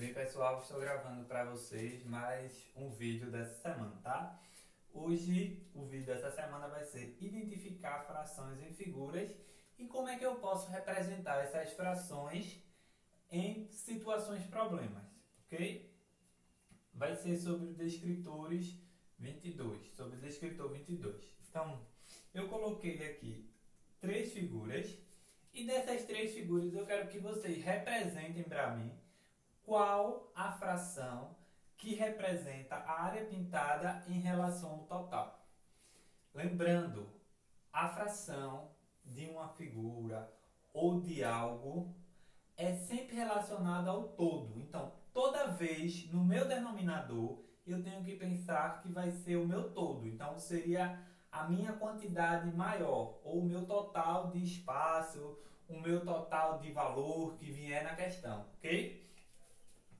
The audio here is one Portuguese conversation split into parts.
Bem, pessoal, estou gravando para vocês mais um vídeo dessa semana, tá? Hoje, o vídeo dessa semana vai ser identificar frações em figuras e como é que eu posso representar essas frações em situações problemas, ok? Vai ser sobre os descritores 22, sobre o descritor 22. Então, eu coloquei aqui três figuras e dessas três figuras eu quero que vocês representem para mim qual a fração que representa a área pintada em relação ao total. Lembrando, a fração de uma figura ou de algo é sempre relacionada ao todo. Então, toda vez no meu denominador, eu tenho que pensar que vai ser o meu todo. Então, seria a minha quantidade maior, ou o meu total de espaço, o meu total de valor que vier na questão, ok?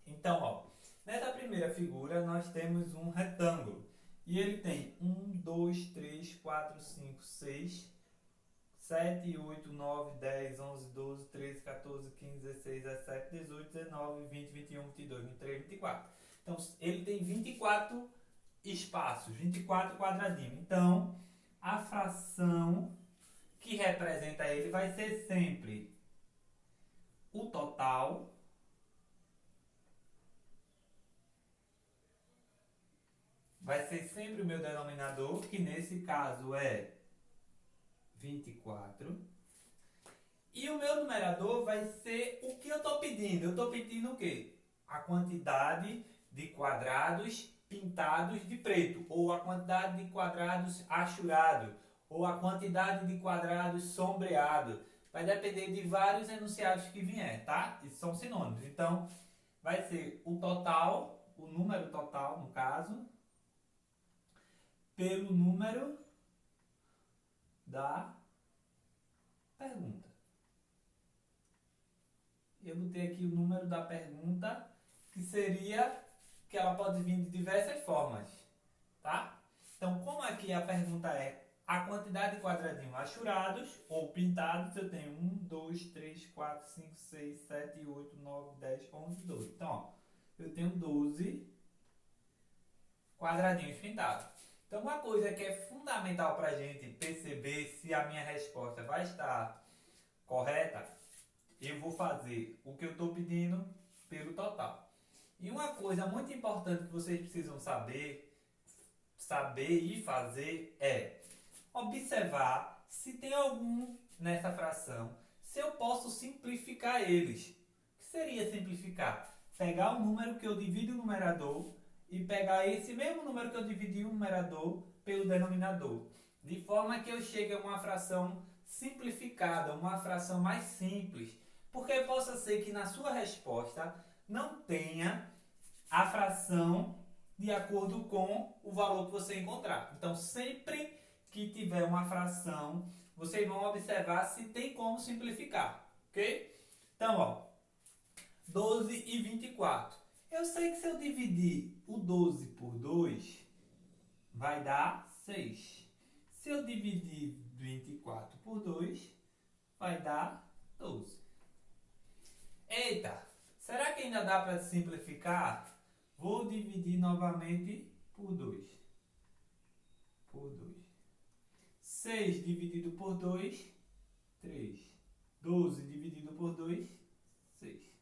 Então, ó, nessa primeira figura nós temos um retângulo e ele tem 1, 2, 3, 4, 5, 6, 7, 8, 9, 10, 11, 12, 13, 14, 15, 16, 17, 18, 19, 20, 21, 22, 23, 24. Então, ele tem 24 espaços, 24 quadradinhos. Então, a fração que representa ele vai ser sempre o total vai ser sempre o meu denominador, que nesse caso é 24. E o meu numerador vai ser o que eu estou pedindo. Eu estou pedindo o quê? A quantidade de quadrados pintados de preto, ou a quantidade de quadrados achurados, ou a quantidade de quadrados sombreados. Vai depender de vários enunciados que vier, tá? Isso são sinônimos. Então, vai ser o total, o número total, no caso, pelo número da pergunta. Eu botei aqui o número da pergunta, que seria, que ela pode vir de diversas formas, tá? Então, como aqui a pergunta é a quantidade de quadradinhos achurados ou pintados, eu tenho 1, 2, 3, 4, 5, 6, 7, 8, 9, 10, 11, 12. Então, ó, eu tenho 12 quadradinhos pintados. Então, uma coisa que é fundamental para a gente perceber se a minha resposta vai estar correta, eu vou fazer o que eu estou pedindo pelo total. E uma coisa muito importante que vocês precisam saber e fazer é observar se tem algum nessa fração, se eu posso simplificar eles. O que seria simplificar? Pegar o número que eu divido o numerador e pegar esse mesmo número que eu dividi o numerador pelo denominador, de forma que eu chegue a uma fração simplificada, uma fração mais simples, porque possa ser que na sua resposta não tenha a fração de acordo com o valor que você encontrar. Então, sempre que tiver uma fração, vocês vão observar se tem como simplificar, ok? Então, ó, 12 e 24. Eu sei que se eu dividir o 12 por 2, vai dar 6. Se eu dividir 24 por 2, vai dar 12. Eita, será que ainda dá para simplificar? Vou dividir novamente por 2. Por 2. 6 dividido por 2, 3. 12 dividido por 2, 6.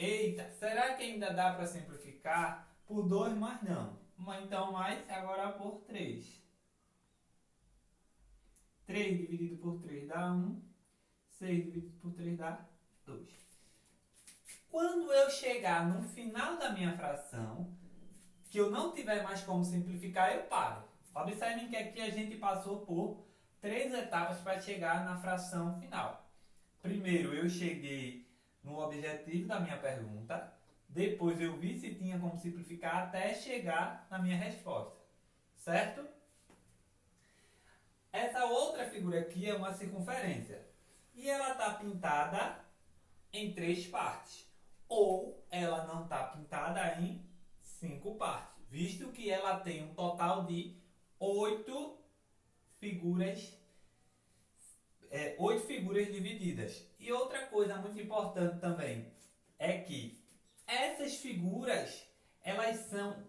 Eita, será que ainda dá para simplificar por 2, mas não? Então, mais agora por 3. 3 dividido por 3 dá 1. 6 dividido por 3 dá 2. Quando eu chegar no final da minha fração, que eu não tiver mais como simplificar, eu paro. Observem que aqui a gente passou por 3 etapas para chegar na fração final. Primeiro, eu cheguei no objetivo da minha pergunta. Depois, eu vi se tinha como simplificar até chegar na minha resposta. Certo? Essa outra figura aqui é uma circunferência. E ela está pintada em 3 partes. Ou ela não está pintada em 5 partes. Visto que ela tem um total de 8 figuras 8 figuras divididas. E outra coisa muito importante também é que essas figuras, elas são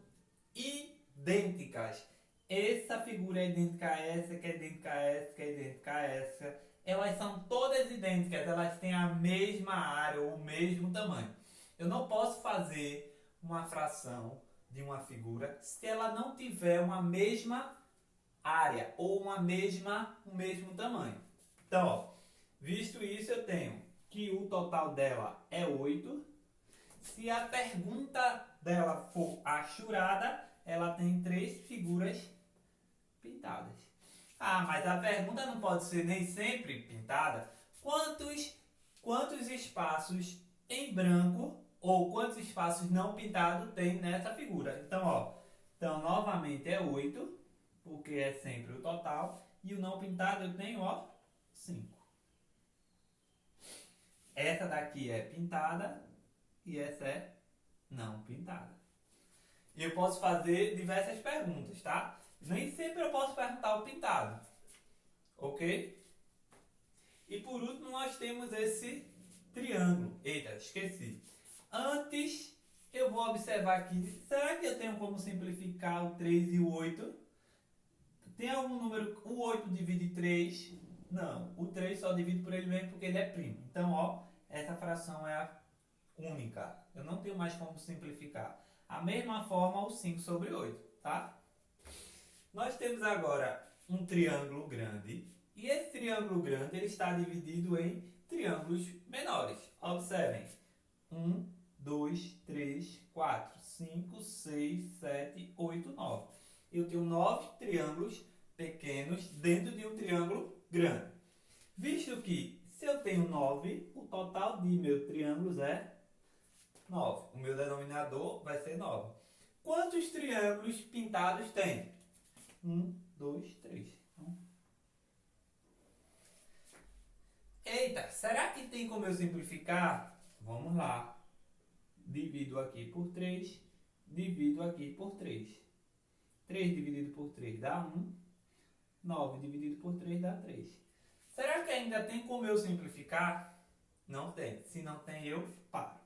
idênticas. Essa figura é idêntica a essa, que é idêntica a essa, que é idêntica a essa. Elas são todas idênticas, elas têm a mesma área ou o mesmo tamanho. Eu não posso fazer uma fração de uma figura se ela não tiver uma mesma área ou o mesmo tamanho. Então, ó, visto isso, eu tenho que o total dela é 8. Se a pergunta dela for achurada, ela tem 3 figuras pintadas. Ah, mas a pergunta não pode ser nem sempre pintada. Quantos espaços em branco ou quantos espaços não pintados tem nessa figura? Então, ó, novamente é 8, porque é sempre o total. E o não pintado eu tenho, ó, 5. Essa daqui é pintada e essa é não pintada. E eu posso fazer diversas perguntas, tá? Nem sempre eu posso perguntar o pintado. Ok? E por último nós temos esse triângulo. Eita, esqueci. Antes eu vou observar aqui. Será que eu tenho como simplificar o 3 e o 8? Tem algum número? O 8 divide 3? Não. O 3 só divide por ele mesmo porque ele é primo. Então, ó, essa fração é a única. Eu não tenho mais como simplificar. A mesma forma o 5 sobre 8, tá? Nós temos agora um triângulo grande. E esse triângulo grande ele está dividido em triângulos menores. Observem. 1, 2, 3, 4, 5, 6, 7, 8, 9. Eu tenho 9 triângulos pequenos dentro de um triângulo grande. Visto que se eu tenho 9, o total de meus triângulos é 9. O meu denominador vai ser 9. Quantos triângulos pintados tem? 1, 2, 3. Eita, será que tem como eu simplificar? Vamos lá. Divido aqui por 3. Divido aqui por 3. 3 dividido por 3 dá 1. 9 dividido por 3 dá 3. Será que ainda tem como eu simplificar? Não tem. Se não tem, eu paro.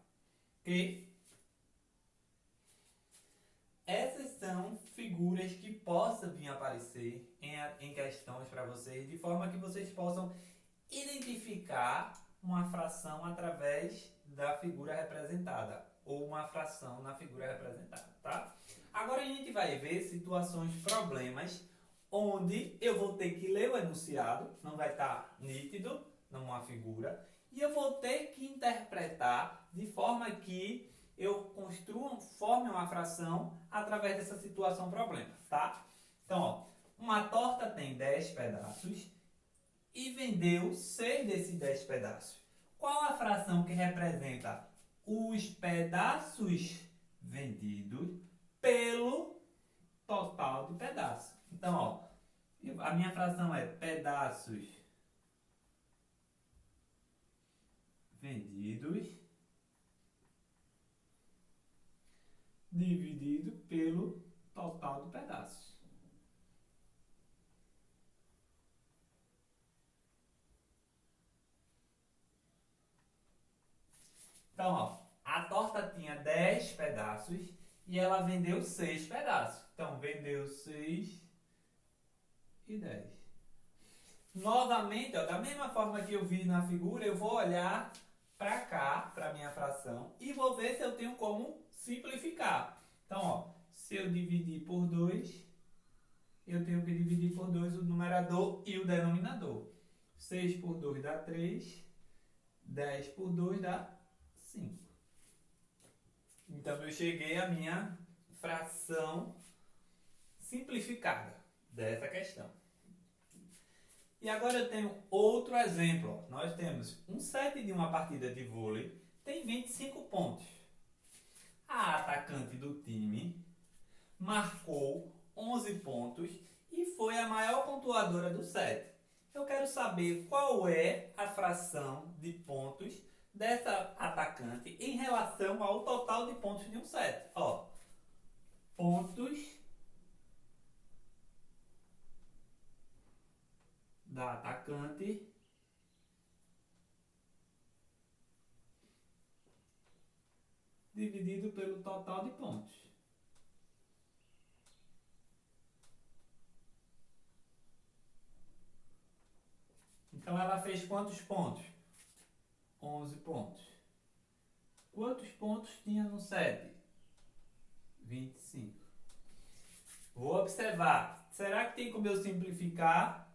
Ok? Essas são figuras que possam vir aparecer em questões para vocês, de forma que vocês possam identificar uma fração através da figura representada, ou uma fração na figura representada, tá? Agora a gente vai ver situações, problemas, onde eu vou ter que ler o enunciado, não vai estar nítido numa figura, e eu vou ter que interpretar de forma que eu forme uma fração através dessa situação problema, tá? Então, ó, uma torta tem 10 pedaços e vendeu 6 desses 10 pedaços. Qual a fração que representa os pedaços vendidos pelo total de pedaços? Então, ó, a minha fração é pedaços vendidos dividido pelo total de pedaços. Então, ó, a torta tinha 10 pedaços e ela vendeu 6 pedaços. Então, vendeu 6 e 10. Novamente, ó, da mesma forma que eu vi na figura, eu vou olhar para cá, para a minha fração, e vou ver se eu tenho como simplificar. Então, ó, se eu dividir por 2, eu tenho que dividir por 2 o numerador e o denominador. 6 por 2 dá 3, 10 por 2 dá 5. Então, eu cheguei à minha fração simplificada dessa questão. E agora eu tenho outro exemplo. Nós temos um set de uma partida de vôlei, tem 25 pontos. A atacante do time marcou 11 pontos e foi a maior pontuadora do set. Eu quero saber qual é a fração de pontos dessa atacante em relação ao total de pontos de um set. Ó, pontos da atacante dividido pelo total de pontos. Então ela fez quantos pontos? 11 pontos. Quantos pontos tinha no 7? 25. Vou observar. Será que tem como eu simplificar?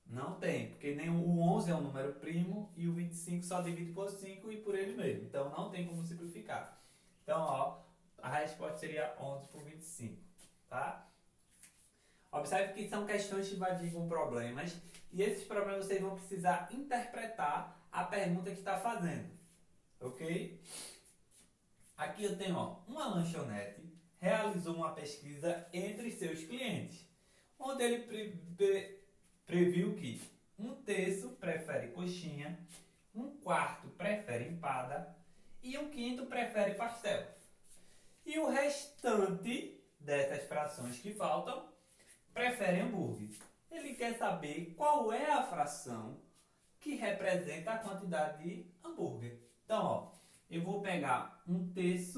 Não tem, porque nem o 11 é um número primo e o 25 só divide por 5 e por ele mesmo. Então não tem como simplificar. Então, ó, a resposta seria 11 por 25, tá? Observe que são questões que invadem problemas e esses problemas vocês vão precisar interpretar a pergunta que está fazendo, ok? Aqui eu tenho, ó, uma lanchonete realizou uma pesquisa entre seus clientes, onde ele previu que 1/3 prefere coxinha, 1/4 prefere empada e 1/5 prefere pastel. E o restante dessas frações que faltam prefere hambúrguer. Ele quer saber qual é a fração que representa a quantidade de hambúrguer. Então, ó, eu vou pegar 1/3.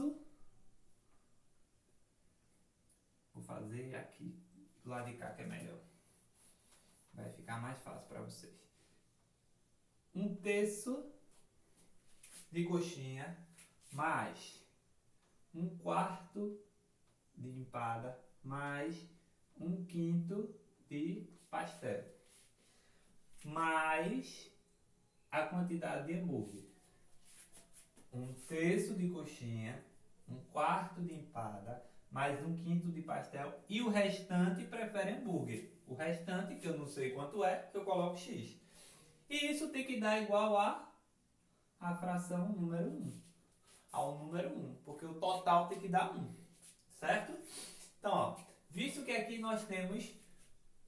Vou fazer aqui do lado de cá que é melhor. Vai ficar mais fácil para vocês. 1/3 de coxinha mais 1/4 de empada mais 1/5 de pastel mais a quantidade de hambúrguer. 1/3 de coxinha, 1/4 de empada mais 1/5 de pastel e o restante prefere hambúrguer. O restante, que eu não sei quanto é, eu coloco X. E isso tem que dar igual a fração número 1. Ao número 1, porque o total tem que dar 1. Certo? Então, ó, visto que aqui nós temos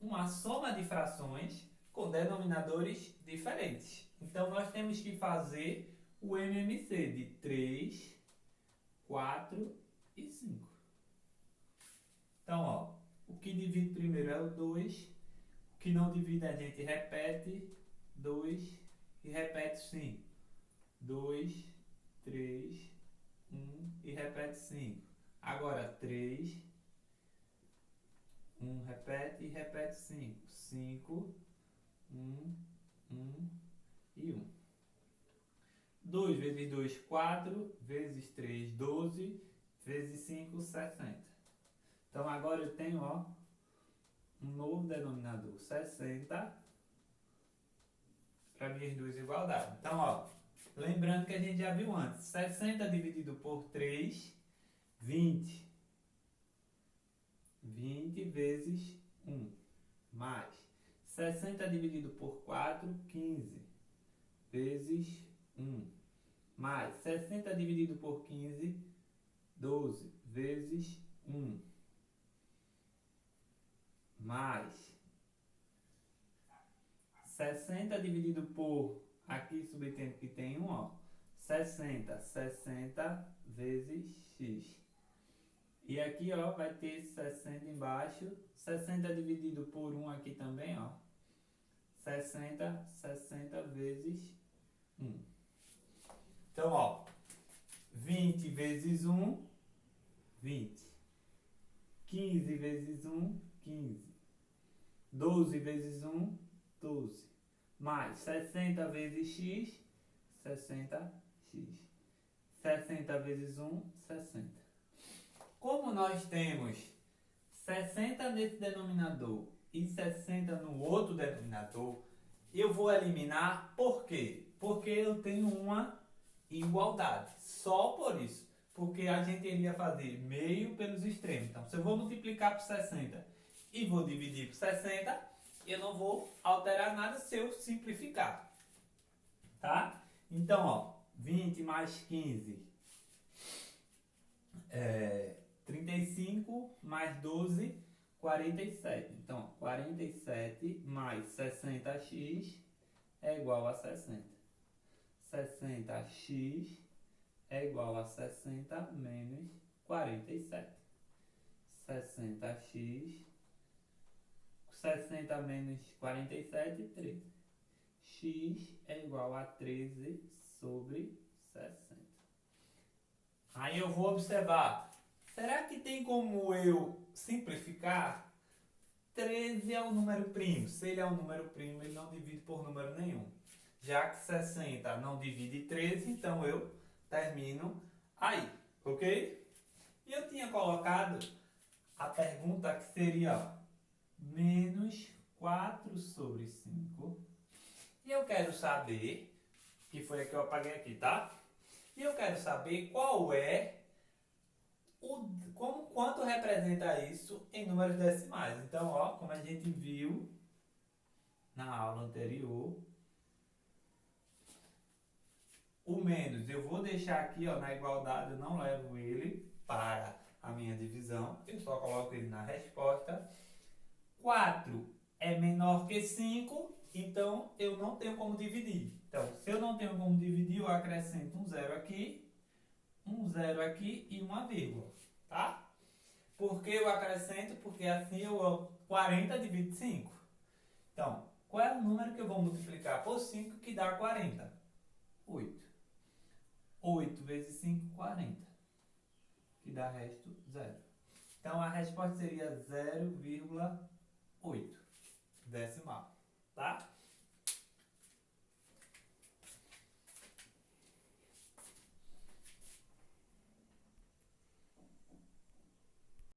uma soma de frações com denominadores diferentes. Então, nós temos que fazer o MMC de 3, 4 e 5. Então, ó, o que divide primeiro é o 2, o que não divide a gente repete, 2 e repete 5. 2, 3, 1 e repete 5. Agora 3, 1 repete e repete 5. 5, 1, 1 e 1. 2 vezes 2, 4, vezes 3, 12, vezes 5, 60. Então agora eu tenho, ó, um novo denominador, 60, para minhas duas igualdades. Então, ó, lembrando que a gente já viu antes, 60 dividido por 3, 20. 20 vezes 1, mais 60 dividido por 4, 15, vezes 1, mais 60 dividido por 15, 12, vezes 1, mais 60 dividido por, aqui subentendo que tem 1, ó, 60 vezes x. E aqui, ó, vai ter 60 embaixo, 60 dividido por 1 aqui também, ó, 60 vezes 1. Então, ó, 20 vezes 1, 20. 15 vezes 1, 15. 12 vezes 1, 12. Mais 60 vezes x, 60x. 60 vezes 1, 60. Como nós temos 60 nesse denominador e 60 no outro denominador, eu vou eliminar por quê? Porque eu tenho uma igualdade. Só por isso. Porque a gente iria fazer meio pelos extremos. Então, se eu vou multiplicar por 60 e vou dividir por 60, eu não vou alterar nada se eu simplificar. Tá? Então, ó, 20 mais 15 é 35 mais 12, 47. Então, 47 mais 60x é igual a 60. 60x é igual a 60 menos 47. 60x, 60 menos 47, 13. X é igual a 13 sobre 60. Aí eu vou observar, será que tem como eu simplificar? 13 é um número primo. Se ele é um número primo, ele não divide por número nenhum. Já que 60 não divide 13, então eu termino aí, ok? E eu tinha colocado a pergunta que seria ó, menos 4 sobre 5. E eu quero saber, que foi a que eu apaguei aqui, tá? E eu quero saber qual é quanto representa isso em números decimais. Então, ó, como a gente viu na aula anterior, o menos eu vou deixar aqui ó, na igualdade, eu não levo ele para a minha divisão, eu só coloco ele na resposta. 4 é menor que 5, então eu não tenho como dividir. Então, se eu não tenho como dividir, eu acrescento um zero aqui e uma vírgula, tá? Por que eu acrescento? Porque assim 40 divide 5. Então, qual é o número que eu vou multiplicar por 5 que dá 40? 8. 8 vezes 5, 40. Que dá resto 0. Então, a resposta seria 0,8 decimal, tá?